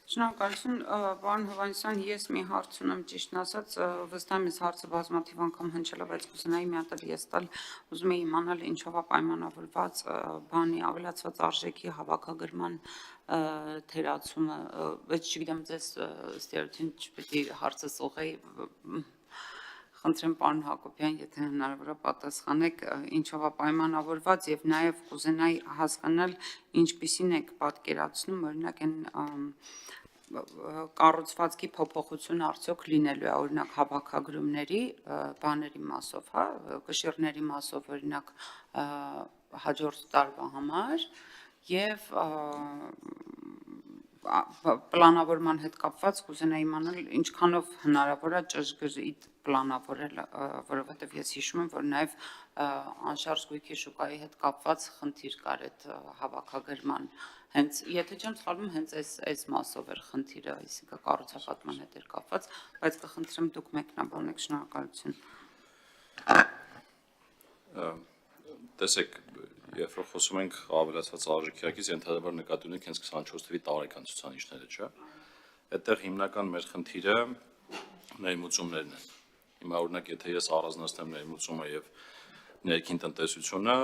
Շնորհակալություն, պարոն Հովհաննիսյան, ես մի հարց ունեմ, ճիշտն ասած, վստահ եմ, այս հարցը բազմաթիվ անգամ հնչել է, բայց կուզենայի մի հատ էլ ես տալ, ուզում եի իմանալ ինչով է պայմանավորված բանի ավելացված արժեքի հավաքագրման թերացումը, բայց չգիտեմ, ձեզ ստերոթին չպետք է հարցս ուղղեի, խնդրեմ պարոն Հակոբյան, եթե հնարավոր է պատասխանեք, ինչով է պայմանավորված եւ նաեւ կուզենայի հասկանալ ինչպիսին եք պատկերացնում, օրինակ այն կառուցվածքի փոփոխություն արդյոք լինելու է, օրինակ հավաքագրումների բաների մասով, հա, կշիռների մասով, օրինակ հաջորդ տարվա համար եւ պլանավորման հետ կապված կուզենայի իմանալ ինչքանով հնարավոր է ճշգրիտ պլանավորել, որովհետև ես հիշում եմ, որ նաև անշարժ գույքի շուկայի հետ կապված խնդիր կար այդ հավաքագրման, հենց եթե չեմ սխալվում, հենց այս մասով էր խնդիրը, այսինքն կառուցապատման հետ էր կապված, բայց կխնդրեմ դուք մեկնաբանեք, շնորհակալություն։ Տեսեք, երբ որ խոսում ենք ավելացված արժեքից, ընդհանրաբար նկատի ունենք հենց 24 թվականի տարեկան ցուցանիշները, չէ՞։ Այդտեղ հիմնական մեր խնդիրը ներմուծումներն են։ Հիմա օրինակ, եթե ես առանձնացնեմ ներմուծումը եւ ներքին տնտեսությունը,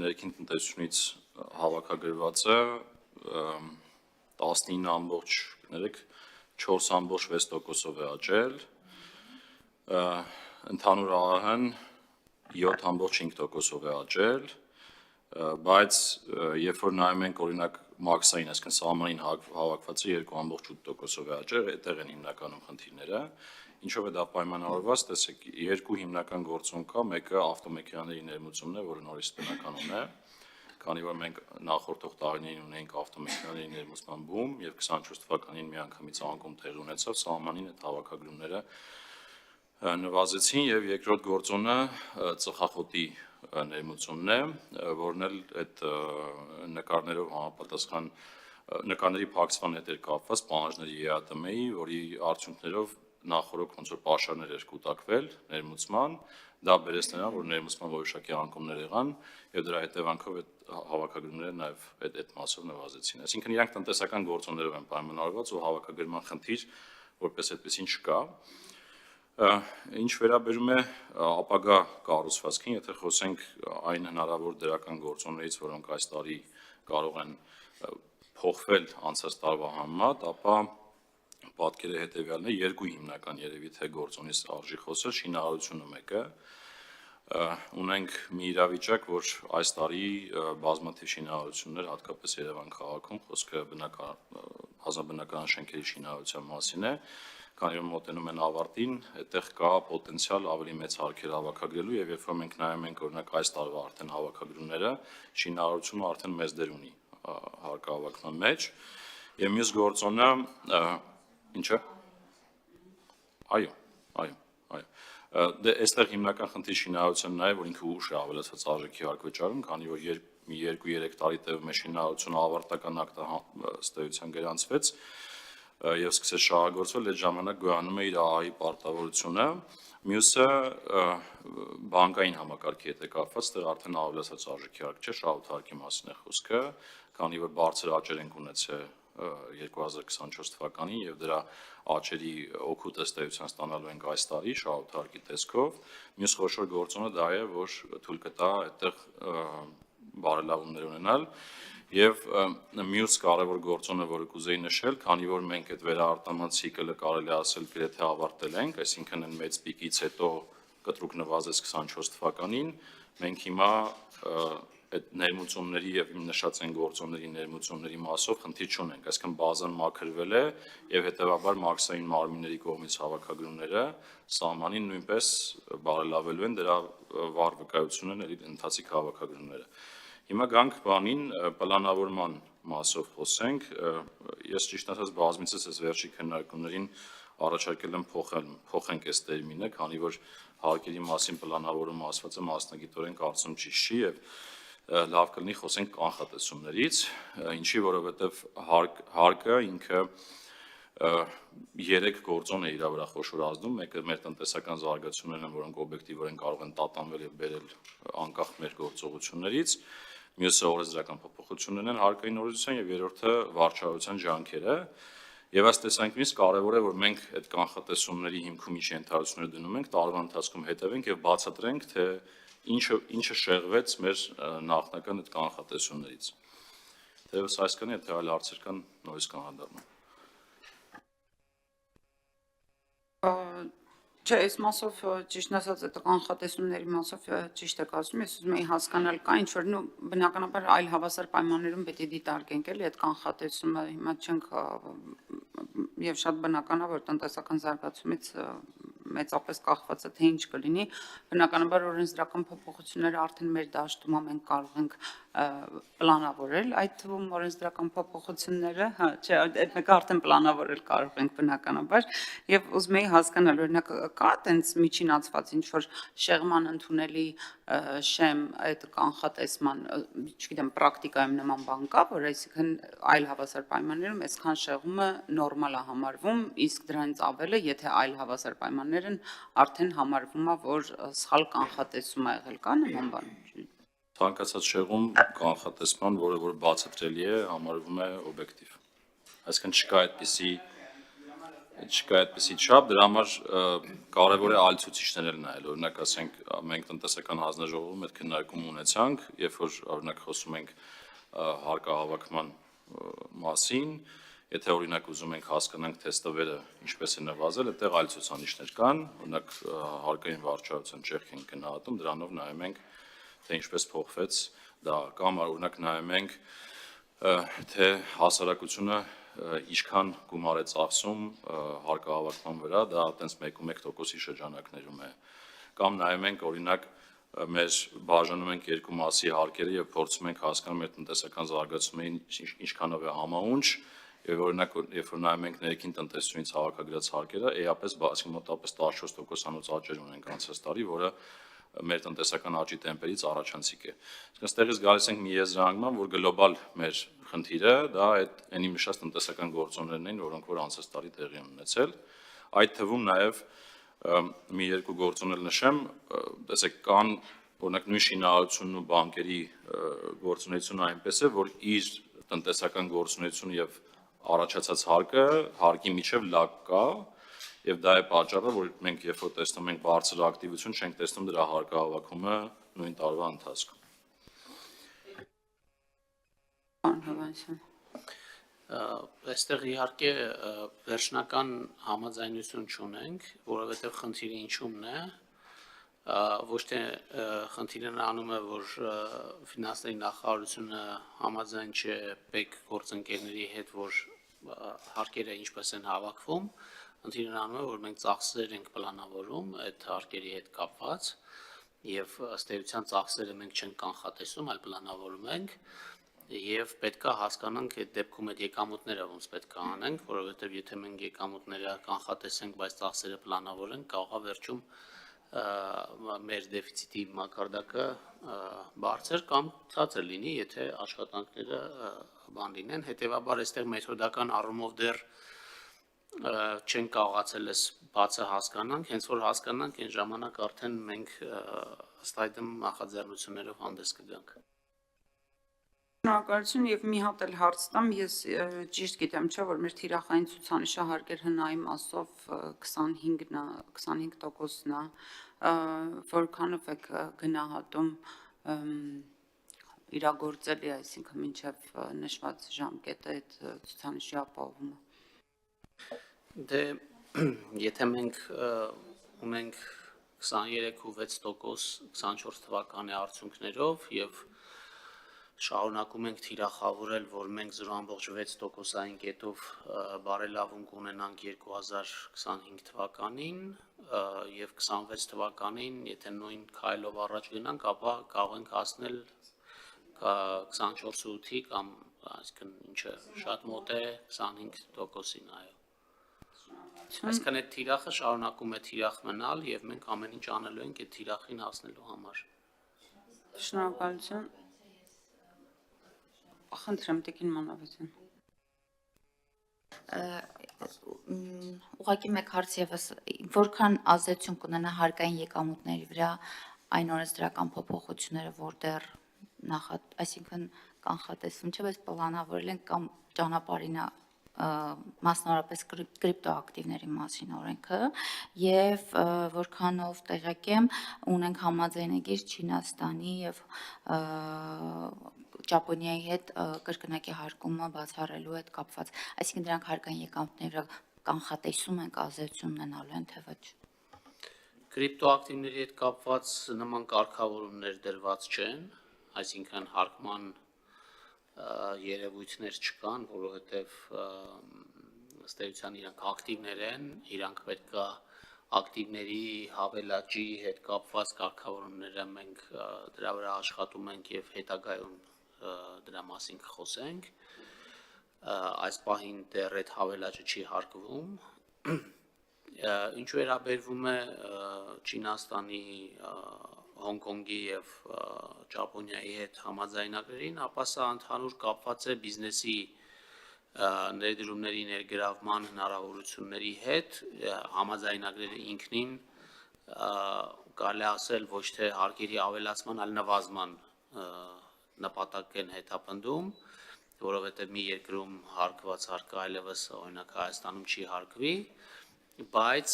ներքին տնտեսությունից հավաքագրվածը 19.4%-ով է աճել, ընդհանուր ԱՀՀ-ն 7.5%-ով է աճել, բայց երբ որ նայում ենք օրինակ մաքսային, այսինքն սահմանին հավաքվածը 2.8%-ով է աճել, այդտեղ են հիմնականում խնդիրները, ինչով է դա պայմանավորված, տեսեք, երկու հիմնական գործոն կա, մեկը ավտոմեքենաների ներմուծումն է, որը նորից տնականon է, քանի որ մենք նախորդող տարիներին ունենք ավտոմեքենաների ներմուծման բում եւ 24 թվականին միանգամից անկում տեղի ունեցավ, սահմանին այդ հավաքագրումները նվազեցին եւ երկրորդ գործոնը ծխախոտի ներմուծումն է, որն էլ այդ նկարներով համապատասխան նկարների փակցման հետ էր կապված պահանջների ԵԱՏՄ-ի, որի արդյունքներով նախորդ ոնց որ պաշարներ էր կուտակվել ներմուծման, դա բերեց նրան, որ ներմուծման որոշակի անկումներ եղան եւ դրա հետևանքով այդ հավաքագրումները նաեւ այդ մասով նվազեցին։ Այսինքն իրանք տնտեսական գործոններով են պայմանավորված ու հավաքագրման խնդիր որպես այդպեսին չկա։ Ինչ վերաբերում է ապագա կառուցվածքին, եթե խոսենք այն հնարավոր դրական գործոններից, որոնք այս տարի կարող են փոխվել անցած տարվա համեմատ, ապա պատկերը հետևյալն է, երկու հիմնական երևի թե գործոնից արժի խոսել, շինարարությունը մեկը, ունենք մի իրավիճակ, որ այս տարի բազմաթիվ շինարարություններ, հատկապես Երևան քաղաքում, խոսքը բազմաբնակարան շենքերի շինարարության մասին է, քանի որ մոտենում են ավարտին, այդտեղ կա պոտենցիալ ավելի մեծ հարքեր հավաքագրելու եւ երբ որ մենք նայում ենք օրինակ այս տարվա արդեն հավաքագրումները, շինարարությունը արդեն մեծ դեր ունի հարկահավաքման մեջ եւ մյուս գործոնը ինչը այո դե այստեղ հիմնական խնդիր շինարարությունն է, որ ինքը ուշ է ավելացած արժեքի հարկ վճարում, քանի որ մի 2-3 տարի տևում է շինարարությունը ավարտական ակտը ըստեյության գրանցվեց եւ սկսեց շահագործվել, այդ ժամանակ գոյանում է իր ԱԱՀ-ի պարտավորությունը, մյուսը բանկային համակարգի հետ է կապված, այդտեղ արդեն ավելացած արժեքի հարկ չէ, շահութարկի մասին է խոսքը, քանի որ բարձր աճեր ենք ունեցել 2024 թվականին եւ դրա աճերի օգուտ ըստեյության ստանալու ենք այս տարի շահութարկի տեսքով, մյուս խոշոր գործոնը դա է, որ թույլ կտա այդտեղ բարելավումներ ունենալ եւ մյուս կարևոր գործոնը, որը կուզեի նշել, քանի որ մենք այդ վերարտադրման ցիկլը կարելի ասել գրեթե ավարտել ենք, այսինքն այն մեծ պիկից հետո կտրուկ նվազեց 24 թվականին, մենք հիմա այդ ներմուծումների եւ իմ նշած այն գործոնների ներմուծումների մասով խնդիր չունենք, այսինքն բազան մաքրվել է եւ հետեւաբար մաքսային մարմինների կողմից հավաքագրումները սահմանին նույնպես բարելավելու են, դրա վառ վկայություն են ելի ընթացիկ հավաքագրումները։ Հիմա գանք բանին պլանավորման մասով խոսենք, ես ճիշտ ասած բազմիցս այս վերջի քննարկումներին առաջարկել եմ փոխենք այս տերմինը, քանի որ հարկերի մասին պլանավորումը ասված է մասնագիտորեն կարծում ճիշտ չի եւ լավ կլինի խոսենք կանխատեսումներից, ինչի որովհետև հարկը ինքը 3 գործոն է իր վրա խոշոր ազդում, մեկը մեր տնտեսական զարգացումներն են, որոնք օբյեկտիվորեն կարող են տատանվել եւ բերել անկախ մեր գործողություններից, մյուսը օրենսդրական փոփոխություններն են հարկային օրենսդրության եւ երրորդը վարչարության ջանքերը, Եվ այս տեսանկյունից կարևոր է, որ մենք այդ կանխատեսումների հիմքում ինչ ենթադրություններ դնում ենք, տարվա ընթացքում հետևենք եւ բացատրենք, թե ինչը շեղվեց մեր նախնական այդ կանխատեսումներից։ Թեևս այսքանը, եթե այլ հարցեր կան, նորից կանդրադառնամ։ Չէ, այս մասով ճիշտ ասած այդ կանխատեսումների մասով ճիշտ եք ասում, ես ուզում եի հասկանալ կա ինչ որ բնականաբար այլ հավասար պայմաններում պետք է դիտարկենք էլի այդ կանխատեսումը, հիմա չենք եւ շատ բնական է որ տնտեսական զարգացումից մեծապես կախված է թե ինչ կլինի, բնականաբար օրենսդրական փոփոխությունները արդեն մեր դաշտում մենք կարող ենք պլանավորել, այդ թվում օրենսդրական փոփոխությունները, հա, չէ, այդ մեկը արդեն պլանավորել կարող ենք բնականաբար եւ ուզում եի հասկանալ օրինակ կա տենց միջինացված ինչ որ շեղման ընդունելի շեմ այդ կանխատեսման, չգիտեմ, պրակտիկայում նման բան կա, որ այսինքն այլ հավասար պայմաններում այսքան շեղումը նորմալ է համարվում, իսկ դրանից ավելը, եթե այլ հավասար պայմաններն արդեն համարվում է, որ սխալ կանխատեսում է եղել, կա նման բան։ Ցանկացած շեղում կանխատեսման, որը որ բացատրելի է, համարվում է օբյեկտիվ։ Այսինքն չկա այդպիսի չափ, դրա համար կարևոր է այլ ցուցիչներ նայել, օրինակ ասենք մենք տնտեսական հանձնաժողովում այդ քննարկում ունեցանք, երբ որ օրինակ խոսում ենք հարկահավաքման մասին, եթե օրինակ ուզում ենք հասկանանք թե ստվերը ինչպես է նվազել, այդտեղ այլ ցուցանիշներ կան, օրինակ հարկային վարչարության ճեղք են գնահատում, դրանով նայում ենք թե ինչպես փոխվեց դա, կամ օրինակ նայում ենք թե հասարակությունը ինչքան գումար է ծախսում հարկահավաքման վրա, դա այտենց 1.1%-ի շրջանակներում է, կամ նայում ենք օրինակ մեր բաժանում ենք երկու մասի հարկերը եւ փորձում ենք հասկանալ մեր տնտեսական զարգացումին ինչքանով է համաունչ, եւ օրինակ երբ որ նայում ենք ներքին տնտեսությունից հավաքագրած հարկերը, էապես մոտավորապես 14%-անոց աճեր ունենք անցած տարի, որը մեր տնտեսական աճի տեմպերից առաջանցիկ է։ Իսկ այստեղից գալիս ենք մի եզրահանգման, որ գլոբալ մեր խնդիրը դա այդ այնի մշած տնտեսական գործոններն են, որոնք որ անցած տարի տեղի են ունեցել։ Այդ թվում նաև մի երկու գործոնել նշեմ, տեսեք կան օրինակ նույն շինարարությունն ու բանկերի գործունեությունը այնպես է, որ իր տնտեսական գործունեությունը եւ առաջացած հարկի միջև լаг կա, եւ դա է պատճառը, որ մենք երբ որ տեսնում ենք բարձր ակտիվություն, չենք տեսնում դրա հարկահավաքումը նույն տարվա ընթացքում։ Այստեղ իհարկե վերջնական համաձայնություն չունենք, որովհետև խնդիրը ինչումն է, ոչ թե խնդիրը անում է, որ ֆինանսների նախարարությունը համաձայն չէ պետք գործընկերների հետ, որ հարկերը ինչպես են հավաքվում, խնդիրը անում է, որ մենք ծախսեր ենք պլանավորում այդ հարկերի հետ կապված, եւ ըստ էության ծախսերը մենք չենք կանխատեսում, այլ պլանավորում ենք, եւ պետք է հասկանանք այդ դեպքում այդ եկամուտները ոնց պետք է անենք, որովհետեւ եթե մենք եկամուտները կանխատեսենք, բայց ծախսերը պլանավորենք, կարող է վերջում մեր դեֆիցիտի մակարդակը բարձր կամ ցածր լինի, եթե աշխատանքները բան լինեն, հետեւաբար այստեղ մեթոդական առումով դեռ չեն կարողացել այս բացը հասկանանք, հենց որ հասկանանք, այն ժամանակ արդեն մենք ըստ այդմ նախաձեռնություններով հանդես կգանք։ Շնորհակալություն եւ մի հատ էլ հարց տամ, ես ճիշտ գիտեմ, չէ, որ մեր թիրախային ցուցանիշը հարկեր հնայի մասով 25%-ն է, որքանով եք գնահատում իրագործելի, այսինքն մինչև նշված ժամկետը այդ ցուցանիշի ապահովումը։ Դե եթե մենք ունենք 23.6% 24 թվականի արդյունքներով եւ շարունակում ենք թիրախավորել, որ մենք 0.6%-ային կետով բարելավում կունենանք 2025 թվականին եւ 26 թվականին, եթե նույն քայլով առաջ գնանք, ապա կարող ենք հասնել 24.8-ի կամ այսինքն ինչը շատ մոտ է 25%-ին, այո։ Այսինքն այդ թիրախը շարունակում է թիրախ մնալ եւ մենք ամեն ինչ անելու ենք այդ թիրախին հասնելու համար։ Շնորհակալություն։ Խնդրեմ Տիկին Մանավետյան։ Ուղղակի մեկ հարց եւս, որքան ազդեցություն կունենա հարկային եկամուտների վրա այն օրենսդրական փոփոխությունները, որ դեռ այսինքն կանխատեսվում չէ, բայց պլանավորել են կամ ճանապարհին մասնավորապես կրիպտոակտիվների մասին օրենքը եւ որքանով տեղյակ եմ ունենք համաձայնագիր Չինաստանի եւ Ճապոնիայի հետ կրկնակի հարկումը բացառելու հետ կապված, այսինքն դրանք հարկային եկամուտների վրա կանխատեսում ենք ազդեցություն ունենալու են թե ոչ։ Կրիպտոակտիվների հետ կապված նման կարգավորումներ դրված չեն, այսինքն հարկման երևույթներ չկան, որովհետև ըստ էության իրանք ակտիվներ են, իրանք պետք է ակտիվների հավելաճի հետ կապված կարգավորումները մենք դրա վրա աշխատում ենք եւ հետագայում դրա մասին կխոսենք, այս պահին դեռ այդ հավելաճը չի հարկվում, ինչ վերաբերվում է Չինաստանի, Հոնկոնգի եւ Ճապոնիայի հետ համաձայնագրերին, ապա սա ընդհանուր կապված է բիզնեսի ներդրումների ներգրավման հնարավորությունների հետ, համաձայնագրերը ինքնին կարելի ասել ոչ թե հարկերի ավելացման, այլ նվազման նպատակ են հետապնդում, որովհետեւ մի երկրում հարկված հարկը այլևս օրինակ Հայաստանում չի հարկվի, բայց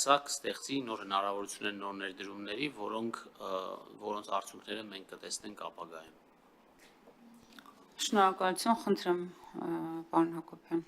սա կստեղծի նոր հնարավորություններ նոր ներդրումների, որոնց արդյունքները մենք կտեսնենք ապագայում։ Շնորհակալություն, խնդրեմ, պարոն Հակոբյան։